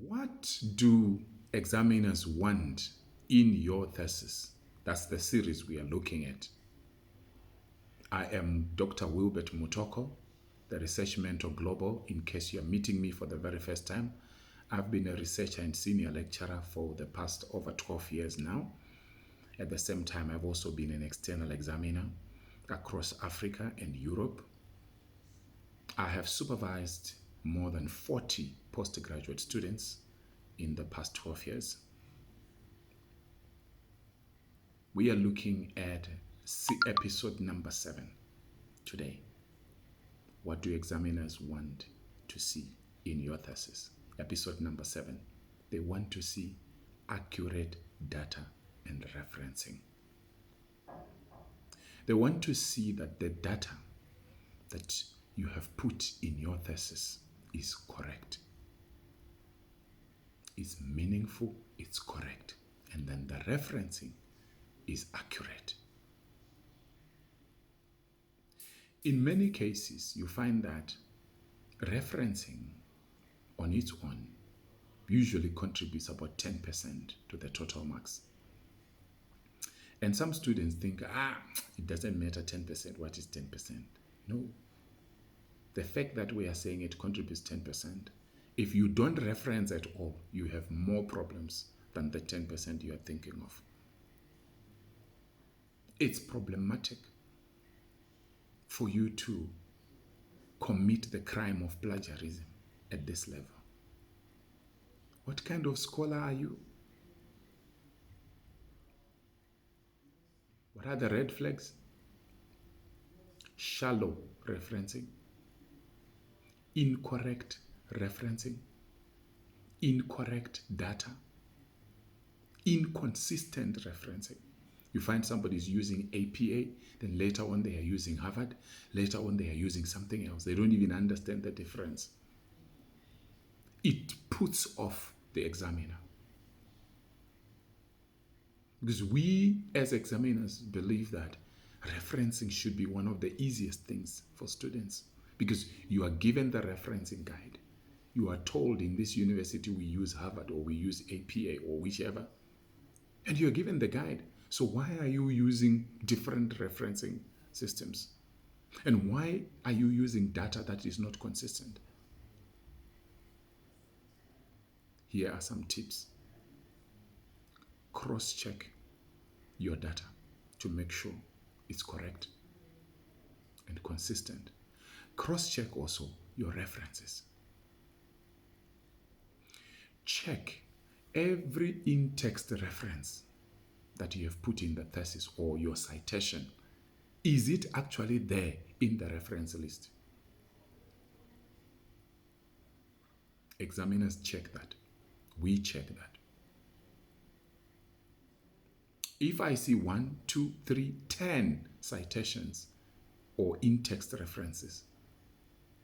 What do examiners want in your thesis? That's the series we are looking at. I am Dr. Wilbert Mutoko, the Research Mentor Global. In case you're meeting me for the very first time, I've been a researcher and senior lecturer for the past over 12 years now. At the same time, I've also been an external examiner across Africa and Europe. I have supervised more than 40 postgraduate students in the past 12 years. We are looking at episode number 7 today. What do examiners want to see in your thesis? Episode number 7. They want to see accurate data and referencing. They want to see that the data that you have put in your thesis is correct, is meaningful, it's correct, and then the referencing is accurate. In many cases, you find that referencing on its own usually contributes about 10% to the total marks. And some students think, it doesn't matter 10%, what is 10%? No. The fact that we are saying it contributes 10%, if you don't reference at all, you have more problems than the 10% you are thinking of. It's problematic for you to commit the crime of plagiarism at this level. What kind of scholar are you? What are the red flags? Shallow referencing, incorrect referencing, incorrect data, inconsistent referencing. You find somebody is using APA, then later on they are using Harvard, later on they are using something else. They don't even understand the difference. It puts off the examiner. Because we as examiners believe that referencing should be one of the easiest things for students, because you are given the referencing guide. You are told in this university we use Harvard or we use APA or whichever, and you are given the guide. So why are you using different referencing systems? And why are you using data that is not consistent? Here are some tips. Cross-check your data to make sure it's correct and consistent. Cross-check also your references. Check every in-text reference that you have put in the thesis or your citation. Is it actually there in the reference list? Examiners check that. We check that. If I see 1, 2, 3, 10 citations or in-text references,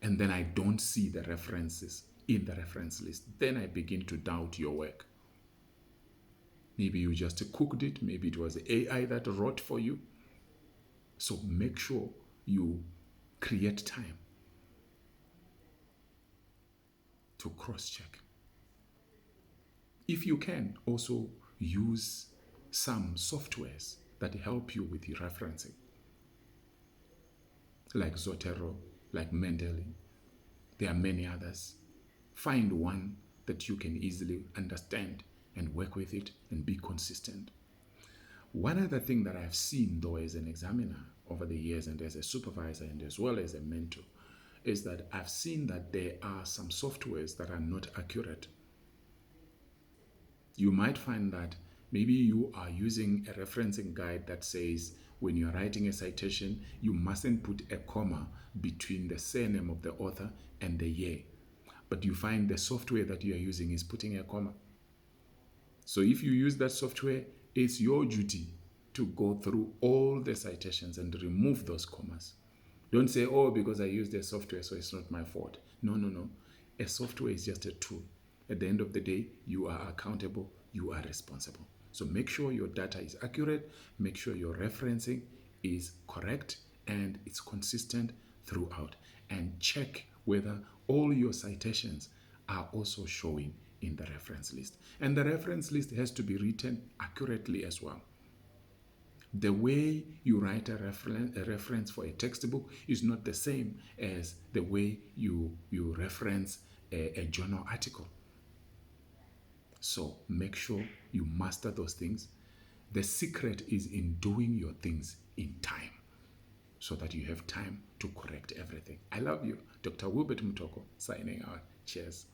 and then I don't see the references in the reference list, then I begin to doubt your work. Maybe you just cooked it. Maybe it was AI that wrote for you. So make sure you create time to cross-check. If you can, also use some softwares that help you with your referencing, like Zotero, like Mendeley. There are many others. Find one that you can easily understand and work with it and be consistent. One other thing that I've seen, though, as an examiner over the years and as a supervisor and as well as a mentor, is that I've seen that there are some softwares that are not accurate. You might find that maybe you are using a referencing guide that says when you're writing a citation, you mustn't put a comma between the surname of the author and the year. But you find the software that you are using is putting a comma. So if you use that software, it's your duty to go through all the citations and remove those commas. Don't say, because I use the software, so it's not my fault. No. A software is just a tool. At the end of the day, you are accountable, you are responsible. So make sure your data is accurate, make sure your referencing is correct and it's consistent throughout. And check whether all your citations are also showing in the reference list. And the reference list has to be written accurately as well. The way you write a reference for a textbook is not the same as the way you reference a journal article. So make sure you master those things. The secret is in doing your things in time so that you have time to correct everything. I love you. Dr. Wilbert Mutoko signing out. Cheers.